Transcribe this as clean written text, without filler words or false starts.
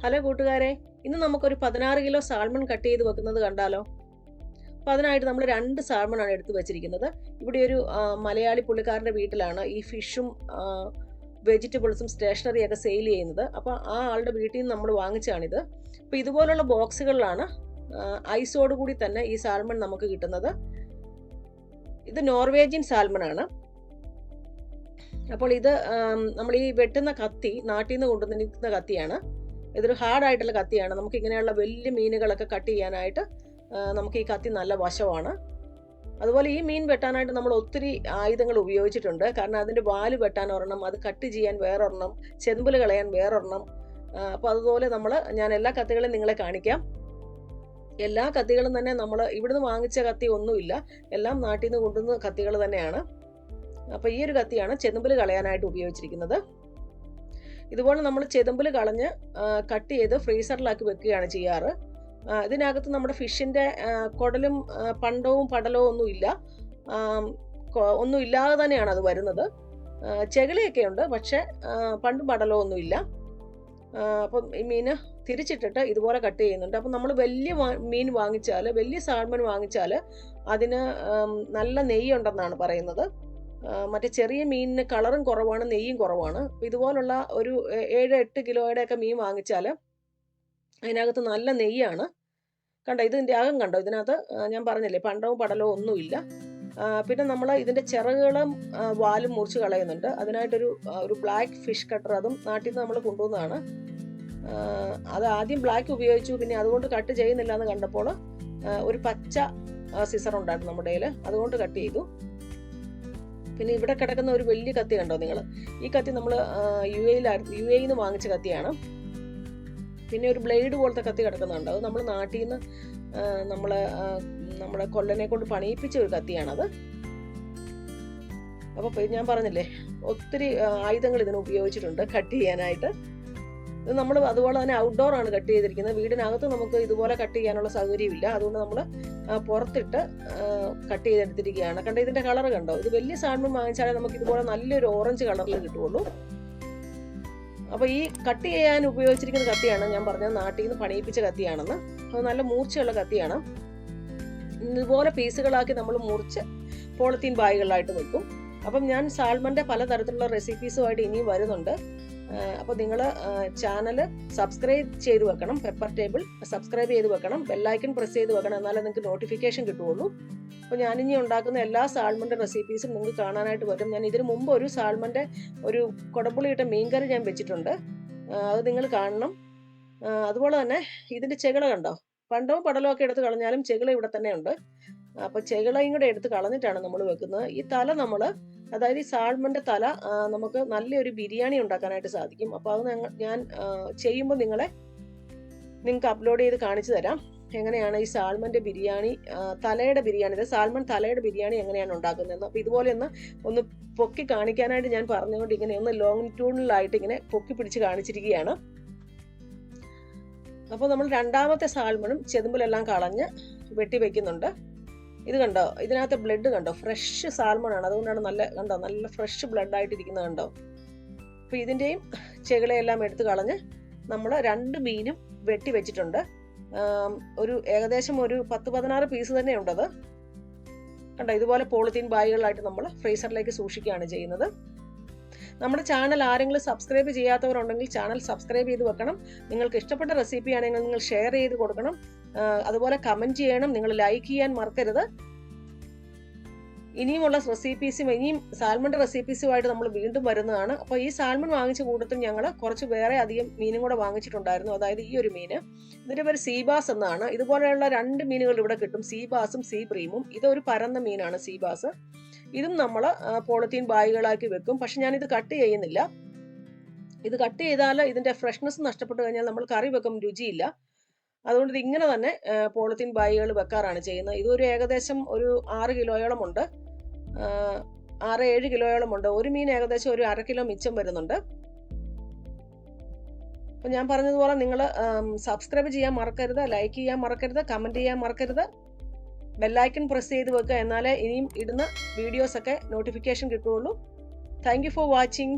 Hello കൂട്ടുകാരെ, ഇന്ന് നമുക്കൊരു 16 കിലോ സാൽമൺ കട്ട് ചെയ്ത് വെക്കുന്നത് കണ്ടാലോ? അപ്പോൾ അതിനായിട്ട് നമ്മൾ 2 സാൽമണാണ് എടുത്ത് വെച്ചിരിക്കുന്നത്. ഇവിടെ ഒരു മലയാളി പുള്ളിക്കാരൻ്റെ വീട്ടിലാണ് ഈ ഫിഷും വെജിറ്റബിൾസും സ്റ്റേഷനറിയൊക്കെ സെയിൽ ചെയ്യുന്നത്. അപ്പോൾ ആ ആളുടെ വീട്ടിൽ നിന്ന് നമ്മൾ വാങ്ങിച്ചാണിത്. അപ്പോൾ ഇതുപോലുള്ള ബോക്സുകളിലാണ് ഐസോട് കൂടി തന്നെ ഈ സാൽമൺ നമുക്ക് കിട്ടുന്നത്. ഇത് നോർവേജിയൻ സാൽമണാണ്. അപ്പോൾ ഇത് നമ്മൾ ഈ വെട്ടുന്ന കത്തി നാട്ടിൽ നിന്ന് കൊണ്ടുവന്നിരിക്കുന്ന കത്തിയാണ്. ഇതൊരു ഹാർഡായിട്ടുള്ള കത്തിയാണ്. നമുക്ക് ഇങ്ങനെയുള്ള വലിയ മീനുകളൊക്കെ കട്ട് ചെയ്യാനായിട്ട് നമുക്ക് ഈ കത്തി നല്ല വശമാണ്. അതുപോലെ ഈ മീൻ വെട്ടാനായിട്ട് നമ്മൾ ഒത്തിരി ആയുധങ്ങൾ ഉപയോഗിച്ചിട്ടുണ്ട്. കാരണം അതിൻ്റെ വാല് വെട്ടാൻ ഒരെണ്ണം, അത് കട്ട് ചെയ്യാൻ വേറൊരെണ്ണം, ചെമ്പല് കളയാൻ വേറൊരെണ്ണം. അപ്പോൾ അതുപോലെ ഞാൻ എല്ലാ കത്തികളും നിങ്ങളെ കാണിക്കാം. എല്ലാ കത്തികളും തന്നെ നമ്മൾ ഇവിടുന്ന് വാങ്ങിച്ച കത്തി ഒന്നുമില്ല, എല്ലാം നാട്ടിൽ നിന്ന് കൊണ്ടുവന്ന കത്തികൾ തന്നെയാണ്. അപ്പോൾ ഈ ഒരു കത്തിയാണ് ചെമ്പല് കളയാനായിട്ട് ഉപയോഗിച്ചിരിക്കുന്നത്. ഇതുപോലെ നമ്മൾ ചെതമ്പൽ കളഞ്ഞ് കട്ട് ചെയ്ത് ഫ്രീസറിലാക്കി വെക്കുകയാണ് ചെയ്യാറ്. ഇതിനകത്ത് നമ്മുടെ ഫിഷിൻ്റെ കുടലും പണ്ടവും പടലവും ഒന്നും ഇല്ലാതെ തന്നെയാണ് അത് വരുന്നത്. ചെകിളിയൊക്കെ ഉണ്ട്, പക്ഷേ പണ്ടും പടലവും ഒന്നുമില്ല. അപ്പം ഈ മീന് തിരിച്ചിട്ടിട്ട് ഇതുപോലെ കട്ട് ചെയ്യുന്നുണ്ട്. അപ്പം നമ്മൾ വലിയ മീൻ വാങ്ങിച്ചാൽ, വലിയ സാൽമൺ വാങ്ങിച്ചാൽ അതിന് നല്ല നെയ്യുണ്ടെന്നാണ് പറയുന്നത്. മറ്റേ ചെറിയ മീനിന് കളറും കുറവാണ്, നെയ്യും കുറവാണ്. ഇതുപോലുള്ള ഒരു 7-8 കിലോയുടെയൊക്കെ മീൻ വാങ്ങിച്ചാൽ അതിനകത്ത് നല്ല നെയ്യാണ്. കണ്ടോ, ഇതിൻ്റെ അകം കണ്ടോ, ഇതിനകത്ത് ഞാൻ പറഞ്ഞില്ലേ പണ്ടവും പടലവും ഒന്നുമില്ല. പിന്നെ നമ്മൾ ഇതിൻ്റെ ചിറകുകളും വാലും മുറിച്ച് കളയുന്നുണ്ട്. അതിനായിട്ടൊരു ബ്ലാക്ക് ഫിഷ് കട്ടർ, അതും നാട്ടിൽ നിന്ന് നമ്മൾ കൊണ്ടുവന്നതാണ്. അത് ആദ്യം ബ്ലാക്ക് ഉപയോഗിച്ചു, പിന്നെ അതുകൊണ്ട് കട്ട് ചെയ്യുന്നില്ല എന്ന് കണ്ടപ്പോൾ ഒരു പച്ച സിസർ ഉണ്ടായിരുന്നു നമ്മുടെ കയ്യിൽ, അതുകൊണ്ട് കട്ട് ചെയ്തു. പിന്നെ ഇവിടെ കിടക്കുന്ന ഒരു വലിയ കത്തി കണ്ടോ നിങ്ങൾ? ഈ കത്തി നമ്മൾ യു എയിൽ നിന്ന് വാങ്ങിച്ച കത്തിയാണ്. പിന്നെ ഒരു ബ്ലേഡ് പോലത്തെ കത്തി കിടക്കുന്നുണ്ട്, അത് നമ്മൾ നാട്ടിൽ നിന്ന് നമ്മുടെ കൊല്ലനെ കൊണ്ട് പണിയിപ്പിച്ച ഒരു കത്തിയാണത്. അപ്പോൾ ഞാൻ പറഞ്ഞില്ലേ ഒത്തിരി ആയുധങ്ങൾ ഇതിന് ഉപയോഗിച്ചിട്ടുണ്ട് കട്ട് ചെയ്യാനായിട്ട്. ഇത് നമ്മൾ അതുപോലെ തന്നെ ഔട്ട്ഡോർ ആണ് കട്ട് ചെയ്തിരിക്കുന്നത്. വീടിനകത്ത് നമുക്ക് ഇതുപോലെ കട്ട് ചെയ്യാനുള്ള സൗകര്യമില്ല, അതുകൊണ്ട് നമ്മൾ പുറത്തിട്ട് കട്ട് ചെയ്തെടുത്തിരിക്കുകയാണ്. കണ്ടോ, ഇതിൻ്റെ കളർ കണ്ടോ? ഇത് വലിയ സാൽമൺ വാങ്ങിച്ചാലേ നമുക്ക് ഇതുപോലെ നല്ലൊരു ഓറഞ്ച് കളറിൽ കിട്ടുള്ളൂ. അപ്പോൾ ഈ കട്ട് ചെയ്യാൻ ഉപയോഗിച്ചിരിക്കുന്ന കത്തിയാണ് ഞാൻ പറഞ്ഞത് നാട്ടിൽ നിന്ന് പണിയിപ്പിച്ച കത്തിയാണെന്ന്. അത് നല്ല മൂർച്ചയുള്ള കത്തിയാണ്. ഇതുപോലെ പീസുകളാക്കി നമ്മൾ മുറിച്ച് പോളിത്തീൻ ബാഗുകളായിട്ട് വെക്കും. അപ്പം ഞാൻ സാൽമൻ്റെ പലതരത്തിലുള്ള റെസിപ്പീസുമായിട്ട് ഇനിയും വരുന്നുണ്ട്. അപ്പോൾ നിങ്ങൾ ചാനൽ സബ്സ്ക്രൈബ് ചെയ്ത് വെക്കണം, പെപ്പർ ടേബിൾ സബ്സ്ക്രൈബ് ചെയ്ത് വെക്കണം, ബെല്ലൈക്കൺ പ്രസ് ചെയ്ത് വെക്കണം, എന്നാലേ നിങ്ങൾക്ക് നോട്ടിഫിക്കേഷൻ കിട്ടുകയുള്ളൂ. അപ്പോൾ ഞാനിനി ഉണ്ടാക്കുന്ന എല്ലാ സാൽമൻ്റെ റെസിപ്പീസും നിങ്ങൾക്ക് കാണാനായിട്ട് വരും. ഞാൻ ഇതിനു മുമ്പ് ഒരു സാൽമൻ്റെ ഒരു കുടംപുളിയിട്ട മീൻകറി ഞാൻ വെച്ചിട്ടുണ്ട്, അത് നിങ്ങൾ കാണണം. അതുപോലെ തന്നെ ഇതിൻ്റെ ചെകിള കണ്ടോ? പണ്ടവും പടലവും ഒക്കെ എടുത്ത് കളഞ്ഞാലും ചെകിള ഇവിടെ തന്നെ ഉണ്ട്. അപ്പോൾ ചെകിളയും കൂടെ എടുത്ത് കളഞ്ഞിട്ടാണ് നമ്മൾ വെക്കുന്നത്. ഈ തല അതായത് ഈ സാൽമൻ്റെ തല നമുക്ക് നല്ലൊരു ബിരിയാണി ഉണ്ടാക്കാനായിട്ട് സാധിക്കും. അപ്പോൾ അത് ഞാൻ ചെയ്യുമ്പോൾ നിങ്ങൾക്ക് അപ്ലോഡ് ചെയ്ത് കാണിച്ചു തരാം എങ്ങനെയാണ് ഈ സാൽമൻ്റെ ബിരിയാണി, തലയുടെ ബിരിയാണി, സാൽമൺ തലയുടെ ബിരിയാണി എങ്ങനെയാണ് ഉണ്ടാക്കുന്നതെന്ന്. അപ്പോൾ ഇതുപോലെ ഒന്ന് പൊക്കി കാണിക്കാനായിട്ട് ഞാൻ പറഞ്ഞുകൊണ്ട് ഇങ്ങനെ ഒന്ന് ലോങ്ങിറ്റ്യൂഡിലായിട്ട് ഇങ്ങനെ പൊക്കി പിടിച്ച് കാണിച്ചിരിക്കുകയാണ്. അപ്പോൾ നമ്മൾ രണ്ടാമത്തെ സാൽമണും ചെതുമ്പലെല്ലാം കളഞ്ഞ് വെട്ടി വയ്ക്കുന്നുണ്ട്. ഇത് കണ്ടോ, ഇതിനകത്ത് ബ്ലഡ് കണ്ടോ? ഫ്രഷ് സാൽമൺ ആണ്, അതുകൊണ്ടാണ് നല്ല ഫ്രഷ് ബ്ലഡ് ആയിട്ടിരിക്കുന്നത് കണ്ടോ. അപ്പോൾ ഇതിൻ്റെയും ചെകിളയെല്ലാം എടുത്ത് കളഞ്ഞ് നമ്മൾ 2 മീനും വെട്ടി വെച്ചിട്ടുണ്ട്. ഏകദേശം ഒരു 10-16 പീസ് തന്നെ ഉണ്ടത് കണ്ടോ. ഇതുപോലെ പോളിത്തീൻ ബാഗുകളായിട്ട് നമ്മൾ ഫ്രീസറിലേക്ക് സൂക്ഷിക്കുകയാണ് ചെയ്യുന്നത്. നമ്മുടെ ചാനൽ ആരെങ്കിലും സബ്സ്ക്രൈബ് ചെയ്യാത്തവരുണ്ടെങ്കിൽ ചാനൽ സബ്സ്ക്രൈബ് ചെയ്ത് വെക്കണം. നിങ്ങൾക്ക് ഇഷ്ടപ്പെട്ട റെസിപ്പി ആണെങ്കിൽ നിങ്ങൾ ഷെയർ ചെയ്ത് കൊടുക്കണം. അതുപോലെ കമൻറ്റ് ചെയ്യണം. നിങ്ങൾ ലൈക്ക് ചെയ്യാൻ മറക്കരുത്. ഇനിയുമുള്ള ഇനിയും സാൽമൺ റെസിപ്പീസുമായിട്ട് നമ്മൾ വീണ്ടും വരുന്നതാണ്. അപ്പോൾ ഈ സാൽമൺ വാങ്ങിച്ച കൂട്ടത്തിൽ ഞങ്ങൾ കുറച്ച് വേറെ അധികം മീനും കൂടെ വാങ്ങിച്ചിട്ടുണ്ടായിരുന്നു. അതായത് ഈ ഒരു മീന്, ഇതിൻ്റെ പേര് സീബാസ് എന്നാണ്. ഇതുപോലെയുള്ള 2 മീനുകൾ ഇവിടെ കിട്ടും, സീബാസും സീ ബ്രീമും. ഇതൊരു പരന്ന മീനാണ് സീബാസ്. ഇതും നമ്മൾ പോളിത്തീൻ ബാഗുകളാക്കി വെക്കും. പക്ഷെ ഞാനിത് കട്ട് ചെയ്യുന്നില്ല. ഇത് കട്ട് ചെയ്താൽ ഇതിൻ്റെ ഫ്രഷ്നെസ് നഷ്ടപ്പെട്ട് കഴിഞ്ഞാൽ നമ്മൾ കറി വെക്കും രുചിയില്ല. അതുകൊണ്ട് ഇത് ഇങ്ങനെ തന്നെ പോളിത്തീൻ ബാഗുകൾ വെക്കാറാണ് ചെയ്യുന്നത്. ഇതൊരു ഏകദേശം ഒരു 6 കിലോയോളം ഉണ്ട്, 6-7 കിലോയോളം ഉണ്ട്. ഒരു മീൻ ഏകദേശം ഒരു 1/2 കിലോ മിച്ചം വരുന്നുണ്ട്. അപ്പോൾ ഞാൻ പറഞ്ഞതുപോലെ നിങ്ങൾ സബ്സ്ക്രൈബ് ചെയ്യാൻ മറക്കരുത്, ലൈക്ക് ചെയ്യാൻ മറക്കരുത്, കമൻറ്റ് ചെയ്യാൻ മറക്കരുത്, ബെല്ലൈക്കൺ പ്രസ് ചെയ്ത് വെക്കുക, എന്നാലേ ഇനിയും ഇടുന്ന വീഡിയോസൊക്കെ നോട്ടിഫിക്കേഷൻ കിട്ടുകയുള്ളൂ. Thank you for watching.